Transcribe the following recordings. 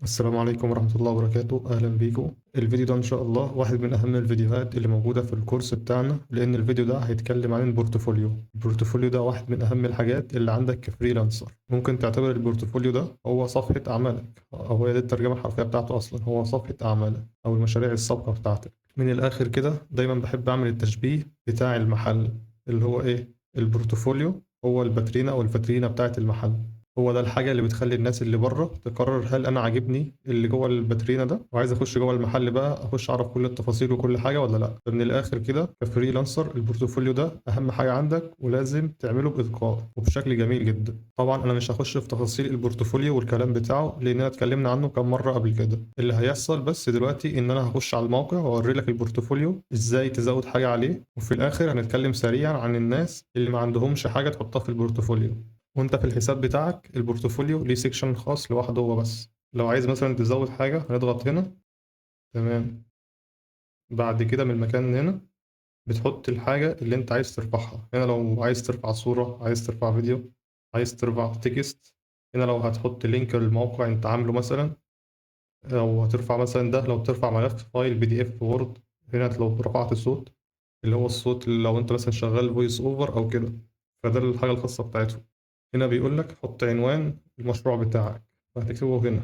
السلام عليكم ورحمة الله وبركاته، أهلا بيكم. الفيديو ده إن شاء الله واحد من أهم الفيديوهات اللي موجودة في الكورس بتاعنا، لأن الفيديو ده هيتكلم عن البورتفوليو ده واحد من أهم الحاجات اللي عندك كفريلانسر. ممكن تعتبر البورتفوليو ده هو صفحة أعمالك، أو هي دي الترجمة الحرفية بتاعته أصلا، هو صفحة أعمالك أو المشاريع السابقة بتاعتك. من الآخر كده دايما بحب أعمل التشبيه بتاع المحل، اللي هو إيه؟ البورتفوليو هو الباترينا أو الفاترينا بتاعة المحل. هو ده الحاجة اللي بتخلي الناس اللي بره تقرر هل أنا عاجبني اللي جوه الباترينا ده وعايز أخش جوه المحل بقى أخش أعرف كل التفاصيل وكل حاجة ولا لأ. فمن الآخر كده كفريلانسر البورتفوليو ده أهم حاجة عندك، ولازم تعمله بإتقان وبشكل جميل جدا. طبعا أنا مش هخش في تفاصيل البورتفوليو والكلام بتاعه لأننا اتكلمنا عنه كام مرة قبل كده. اللي هيحصل بس دلوقتي إن أنا هخش على الموقع وأوري لك البورتفوليو إزاي تزود حاجة عليه، وفي الآخر هنتكلم سريعا عن الناس اللي ما عندهمش حاجة تحطها في البورتفوليو. وانت في الحساب بتاعك البورتفوليو ليه سيكشن خاص لوحده هو بس. لو عايز مثلا تزود حاجة هنضغط هنا. تمام. بعد كده من المكان هنا بتحط الحاجة اللي انت عايز ترفعها. هنا لو عايز ترفع صورة، عايز ترفع فيديو، عايز ترفع تكست. هنا لو هتحط لينك للموقع انت عامله مثلا، او هترفع مثلا ده لو ترفع ملف فايل بي دي اف وورد. هنا لو رفعت صوت، اللي هو الصوت اللي لو انت مثلا شغال فويس اوفر او كده، فده الحاجة الخاصة بتاعته. هنا بيقول لك حط عنوان المشروع بتاعك وهتكتبه هنا.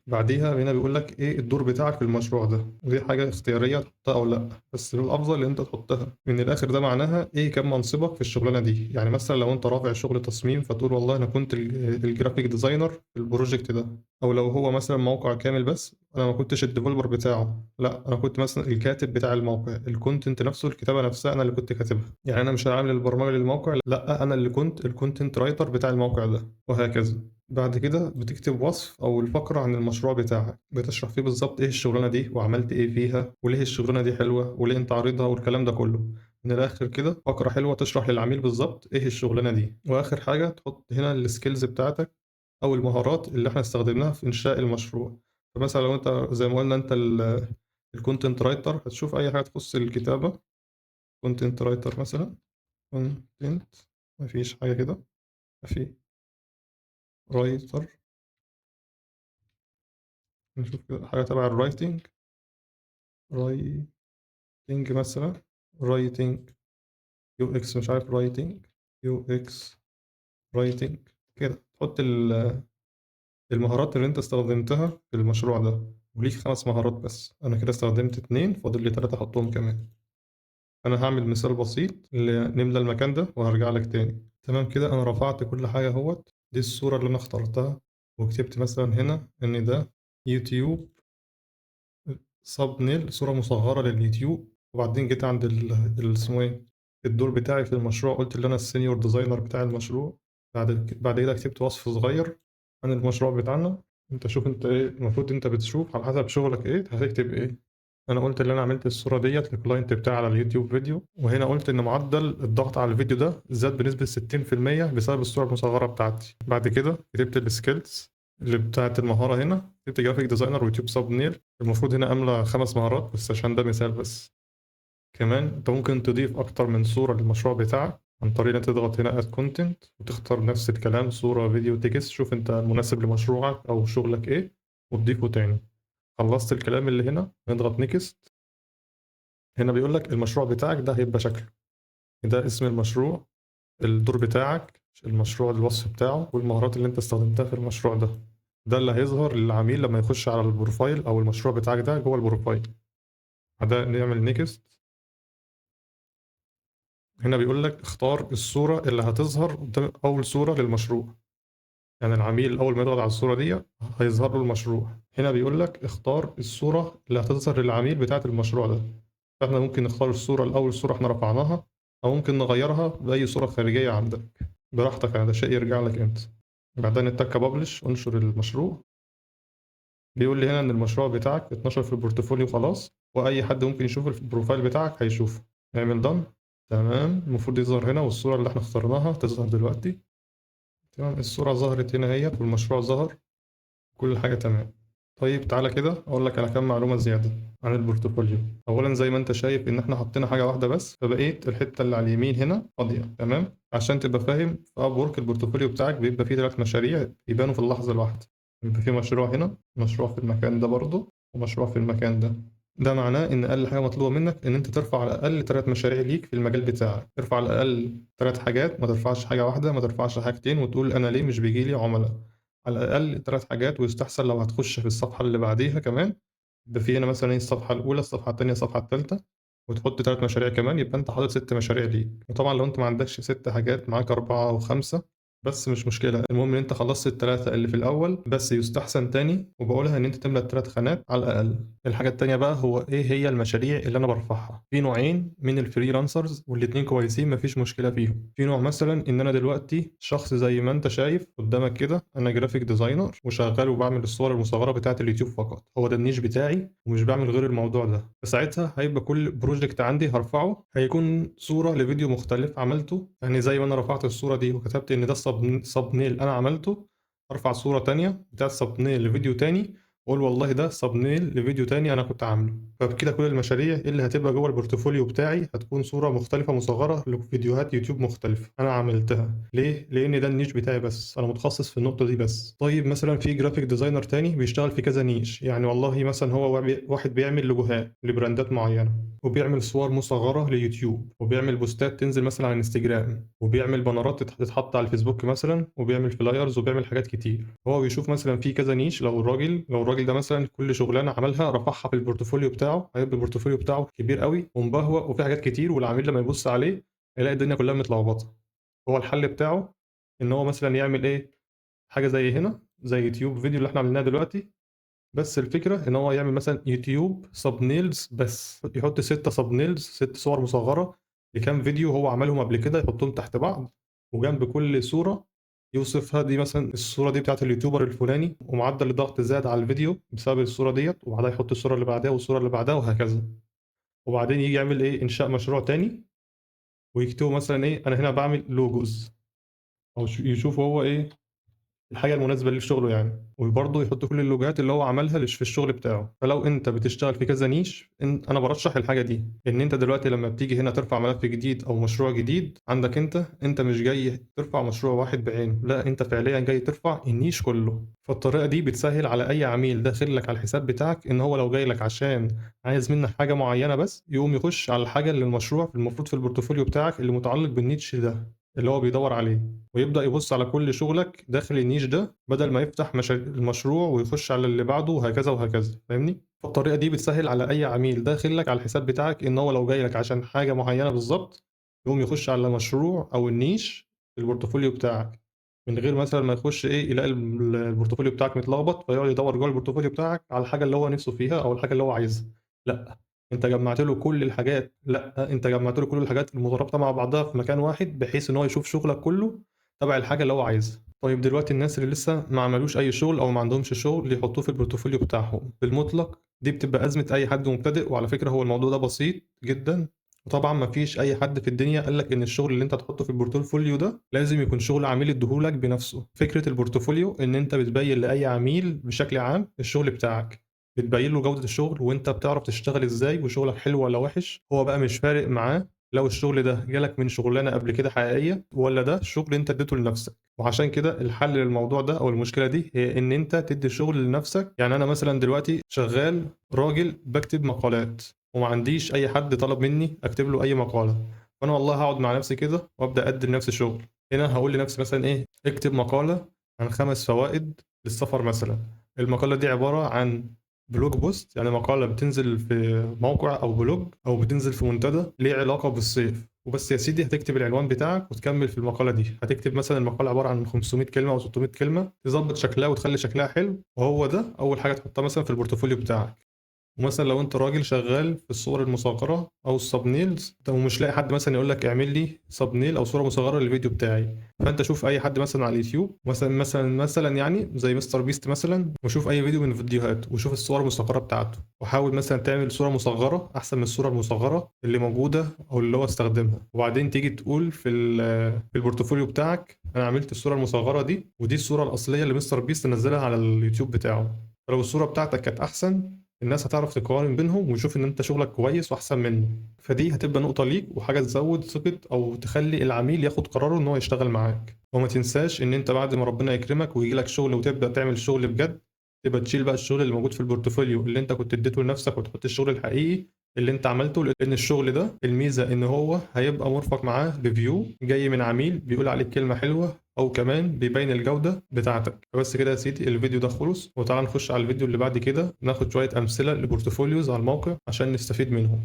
بعديها هنا بيقول لك ايه الدور بتاعك في المشروع ده، ودي حاجة اختيارية تحطها او لا، بس الافضل ان انت تحطها. من الاخر ده معناها ايه كان منصبك في الشغلانة دي. يعني مثلا لو انت رافع شغل تصميم فتقول والله انا كنت الجرافيك ديزاينر في البروجكت ده. او لو هو مثلا موقع كامل بس انا ما كنتش الديفلوبر بتاعه، لا انا كنت مثلا الكاتب بتاع الموقع، الكونتنت نفسه الكتابة نفسها انا اللي كنت كاتبها. يعني انا مش عامل البرمجة للموقع، لا انا اللي كنت الكونتنت رايتر بتاع الموقع ده، وهكذا. بعد كده بتكتب وصف أو الفقرة عن المشروع بتاعك، بتشرح فيه بالظبط إيه الشغلانة دي وعملت إيه فيها وليه الشغلانة دي حلوة وليه أنت عارضها والكلام ده كله. من الآخر كده فقرة حلوة تشرح للعميل بالظبط إيه الشغلانة دي. وآخر حاجة تحط هنا السكيلز بتاعتك أو المهارات اللي إحنا استخدمناها في إنشاء المشروع. فمثلا لو أنت زي ما قلنا أنت الكونتنت رايتر، هتشوف أي حاجة تخص الكتابة. كونتنت رايتر مثلا، كونتنت، مفيش حاجة كده، مفي رايتر. نشوف كده حاجة تبع الرايتنج. رايتنج مثلا، رايتنج يو اكس، مش عارف رايتنج يو اكس، رايتنج كده. تحط المهارات اللي انت استخدمتها في المشروع ده، وليك 5 مهارات بس. انا كده استخدمت 2، فاضل لي 3 احطهم كمان. انا هعمل مثال بسيط نملى المكان ده وهرجع لك تاني. تمام كده انا رفعت كل حاجة اهوت. دي الصورة اللي انا اخترتها، وكتبت مثلا هنا ان ده يوتيوب صاب نيل، صورة مصغرة لليوتيوب. وبعدين جيت عند اسمه ايه، الدور بتاعي في المشروع، قلت ان انا السينيور ديزاينر بتاع المشروع. بعد كده كتبت وصف صغير عن المشروع بتاعنا. انت شوف انت ايه المفروض انت بتشوف على حسب شغلك ايه هتكتب ايه. انا قلت ان انا عملت الصورة ديت للكلاينت بتاعي على اليوتيوب فيديو، وهنا قلت ان معدل الضغط على الفيديو ده زاد بنسبة 60% بسبب الصورة المصغرة بتاعتي. بعد كده كتبت السكيلز اللي بتاعت المهارة. هنا كتبت جرافيك ديزاينر ويوتيوب ساب نيل. المفروض هنا أملى 5 مهارات بس عشان ده مثال بس. كمان أنت ممكن تضيف أكتر من صورة للمشروع بتاعك عن طريق إنك تضغط هنا Add Content وتختار نفس الكلام، صورة فيديو تكست، شوف أنت المناسب لمشروعك أو شغلك إيه وتضيفه تاني. خلصت الكلام اللي هنا نضغط Next. هنا بيقول لك المشروع بتاعك ده هيبقى شكله ده، اسم المشروع، الدور بتاعك، المشروع الوصف بتاعه، والمهارات اللي أنت استخدمتها في المشروع ده. ده اللي هيظهر للعميل لما يخش على البروفايل أو المشروع بتاعك ده جوه البروفايل. بعدها نعمل نيكست. هنا بيقول لك اختار الصورة اللي هتظهر قدام أول صورة للمشروع. يعني العميل أول ما يضغط على الصورة دي هيظهر له المشروع. هنا بيقول لك اختار الصورة اللي هتظهر للعميل بتاعة المشروع ده. فاحنا ممكن نختار الصورة الأول، صورة احنا رفعناها، أو ممكن نغيرها بأي صورة خارجية عندك، براحتك. يعني ده شيء يرجع لك أنت. بعدها نتك ببلش، انشر المشروع. بيقول لي هنا إن المشروع بتاعك اتنشر في البورتفوليو خلاص، وأي حد ممكن يشوف البروفايل بتاعك هيشوفه. نعمل done. تمام، المفروض يظهر هنا والصورة اللي احنا اخترناها تظهر دلوقتي. تمام، الصورة ظهرت هنا اهيت والمشروع ظهر، كل حاجة تمام. طيب تعالى كده اقول لك على كام معلومة زيادة عن البورتفوليو. اولا زي ما انت شايف ان احنا حطينا حاجة واحدة بس، فبقيت الحتة اللي على اليمين هنا فاضية. تمام، عشان تبقى فاهم، في اب وورك البورتفوليو بتاعك بيبقى فيه 3 مشاريع يبانوا في اللحظة الواحدة. يبقى في مشروع هنا، مشروع في المكان ده برضه، ومشروع في المكان ده. ده معناه إن أقل حاجة مطلوبة منك إن أنت ترفع على الأقل 3 مشاريع ليك في المجال بتاعك، ترفع على الأقل 3 حاجات، ما ترفعش حاجة واحدة، ما ترفعش حاجتين وتقول أنا ليه مش بيجي لي عملاء. على الأقل 3 حاجات، ويستحسن لو هتخش في الصفحة اللي بعديها كمان يبقى في هنا مثلًا إيه الصفحة الأولى، الصفحة التانية، الصفحة التالتة، وتحط 3 مشاريع كمان، يبقى أنت حاطط 6 مشاريع ليك. وطبعًا لو أنت ما عندكش 6 حاجات، معاك 4 أو 5 بس مش مشكلة، المهم إن أنت خلصت ال3 اللي في الأول. بس يستحسن تاني وباقولها إن أنت تملى ال3 خانات على الأقل. الحاجة التانية بقى هو إيه هي المشاريع اللي أنا بارفعها. في نوعين من الfreelancers والاتنين كويسين ما فيش مشكلة فيهم. في نوع مثلًا إن أنا دلوقتي شخص زي ما أنت شايف قدامك كده، أنا graphic designer وشغال وباعمل الصور المصغرة بتاعة اليوتيوب فقط، هو ده النيش بتاعي ومش باعمل غير الموضوع ده. فساعتها هيبقى كل project عندي هارفعه هيكون صورة لفيديو مختلف عملته، يعني زي ما أنا رفعت الصورة دي وكتبت إن ده thumbnail أنا عملته، هارفع صورة تانية بتاعة thumbnail لفيديو تاني وأقول والله ده thumbnail لفيديو تاني أنا كنت عامله. فبكده كل المشاريع اللي هتبقى جوه البورتفوليو بتاعي هتكون صورة مختلفة مصغرة لفيديوهات يوتيوب مختلفة أنا عملتها. ليه؟ لأن ده النيش بتاعي بس، أنا متخصص في النقطة دي بس. طيب مثلا في جرافيك ديزاينر تاني بيشتغل في كذا نيش، يعني والله مثلا هو واحد بيعمل لوجوهات لبراندات معينة، وبيعمل صور مصغرة ليوتيوب، وبيعمل بوستات تنزل مثلا على انستجرام، وبيعمل بانرات تتحط على الفيسبوك مثلا، وبيعمل فلايرز، وبيعمل حاجات كتير. هو بيشوف مثلا في كذا نيش، لو الراجل ده مثلا كل شغلانة عملها رفعها في البورتفوليو بتاعه، هيبقى البورتفوليو بتاعه كبير قوي ومبهوأ وفيه حاجات كتير، والعميل لما يبص عليه هيلاقي الدنيا كلها متلخبطة. هو الحل بتاعه ان هو مثلا يعمل ايه، حاجة زي هنا، زي يوتيوب فيديو اللي احنا عملناه دلوقتي. بس الفكرة إن هو يعمل مثلا يوتيوب thumbnails بس، يحط 6 thumbnails، 6 صور مصغرة لكام فيديو هو عملهم قبل كده، يحطهم تحت بعض، وجنب كل صورة يوصفها دي مثلا الصورة دي بتاعت اليوتيوبر الفلاني، ومعدل الضغط زاد على الفيديو بسبب الصورة ديت، وبعدها يحط الصورة اللي بعدها والصورة اللي بعدها وهكذا. وبعدين يجي يعمل إيه إنشاء مشروع تاني، ويكتبه مثلا إيه أنا هنا بعمل لوجوز، أو يشوف هو إيه الحاجة المناسبة ليه في شغله يعني، وبرضه يحط كل اللوجوهات اللي هو عملها في الشغل بتاعه. فلو انت بتشتغل في كذا نيش، انا برشح الحاجة دي، ان انت دلوقتي لما بتيجي هنا ترفع ملف جديد او مشروع جديد عندك، انت مش جاي ترفع مشروع واحد بعينه، لا انت فعليا جاي ترفع النيش كله. فالطريقة دي بتسهل على اي عميل داخل لك على الحساب بتاعك ان هو لو جاي لك عشان عايز منك حاجة معينة بس، يقوم يخش على الحاجة اللي المشروع المفروض في البورتفوليو بتاعك اللي متعلق بالنيتش ده اللي هو بيدور عليه، ويبدأ يبص على كل شغلك داخل النيش ده بدل ما يفتح المشروع ويخش على اللي بعده وهكذا وهكذا. فاهمني؟ فالطريقة دي بتسهل على أي عميل داخل لك على الحساب بتاعك إن هو لو جاي لك عشان حاجة معينة بالظبط، يقوم يخش على المشروع أو النيش في البورتفوليو بتاعك، من غير مثلا ما يخش إيه يلاقي البورتفوليو بتاعك متلخبط فيقعد يدور جوه البورتفوليو بتاعك على الحاجة اللي هو نفسه فيها أو الحاجة اللي هو عايزها. لا، انت جمعت له كل الحاجات المترابطه مع بعضها في مكان واحد، بحيث ان هو يشوف شغلك كله تبع الحاجه اللي هو عايزها. طيب دلوقتي الناس اللي لسه ما عملوش اي شغل او ما عندهمش شغل اللي يحطوه في البورتفوليو بتاعهم بالمطلق، دي بتبقى ازمه اي حد مبتدئ. وعلى فكره هو الموضوع ده بسيط جدا، وطبعا ما فيش اي حد في الدنيا قال لك ان الشغل اللي انت تحطه في البورتفوليو ده لازم يكون شغل عميل يديهولك بنفسه. فكره البورتفوليو ان انت بتبين لاي عميل بشكل عام الشغل بتاعك، بتبين له جودة الشغل وانت بتعرف تشتغل ازاي وشغلك حلو ولا وحش. هو بقى مش فارق معاه لو الشغل ده جالك من شغلانة قبل كده حقيقية ولا ده شغل انت اديته لنفسك. وعشان كده الحل للموضوع ده او المشكلة دي هي ان انت تدي الشغل لنفسك. يعني انا مثلا دلوقتي شغال راجل بكتب مقالات، وما عنديش اي حد طلب مني اكتب له اي مقالة، فانا والله هقعد مع نفسي كده وابدا ادي لنفسي شغل. هنا هقول لنفسي مثلا ايه، اكتب مقالة عن 5 فوائد للسفر مثلا. المقالة دي عبارة عن بلوج بوست، يعني مقالة بتنزل في موقع أو بلوج أو بتنزل في منتدى ليه علاقة بالصيف وبس. يا سيدي هتكتب العنوان بتاعك وتكمل في المقالة دي، هتكتب مثلا المقالة عبارة عن 500 كلمة أو 600 كلمة، تظبط شكلها وتخلي شكلها حلو، وهو ده أول حاجة تحطها مثلا في البورتفوليو بتاعك. ومثلا لو انت راجل شغال في الصور المصغره او السبنيلز ومش لاقي حد مثلا يقول لك اعمل لي سبنيل او صوره مصغره للفيديو بتاعي، فانت شوف اي حد مثلا على اليوتيوب مثلا يعني زي مستر بيست مثلا، وشوف اي فيديو من الفيديوهات وشوف الصور المصغره بتاعته، وحاول مثلا تعمل صوره مصغره احسن من الصوره المصغره اللي موجوده او اللي هو استخدمها. وبعدين تيجي تقول في البورتفوليو بتاعك انا عملت الصوره المصغره دي، ودي الصوره الاصليه اللي مستر بيست نزلها على اليوتيوب بتاعه. فلو الصوره بتاعتك كانت احسن، الناس هتعرف تقارن بينهم وتشوف ان انت شغلك كويس واحسن منه، فدي هتبقى نقطة ليك وحاجة تزود ثقة او تخلي العميل ياخد قراره ان هو يشتغل معاك. وما تنساش ان انت بعد ما ربنا يكرمك ويجي لك شغل وتبدا تعمل شغل بجد، تبقى تشيل بقى الشغل اللي موجود في البورتفوليو اللي انت كنت اديته لنفسك وتحط الشغل الحقيقي اللي انت عملته. لان الشغل ده الميزه ان هو هيبقى مرفق معاه ريفيو جاي من عميل بيقول عليك كلمه حلوه، او كمان بيبين الجوده بتاعتك. بس كده يا سيدي الفيديو ده خلص، وتعالى نخش على الفيديو اللي بعد كده ناخد شويه امثله لبورتفوليوز على الموقع عشان نستفيد منهم.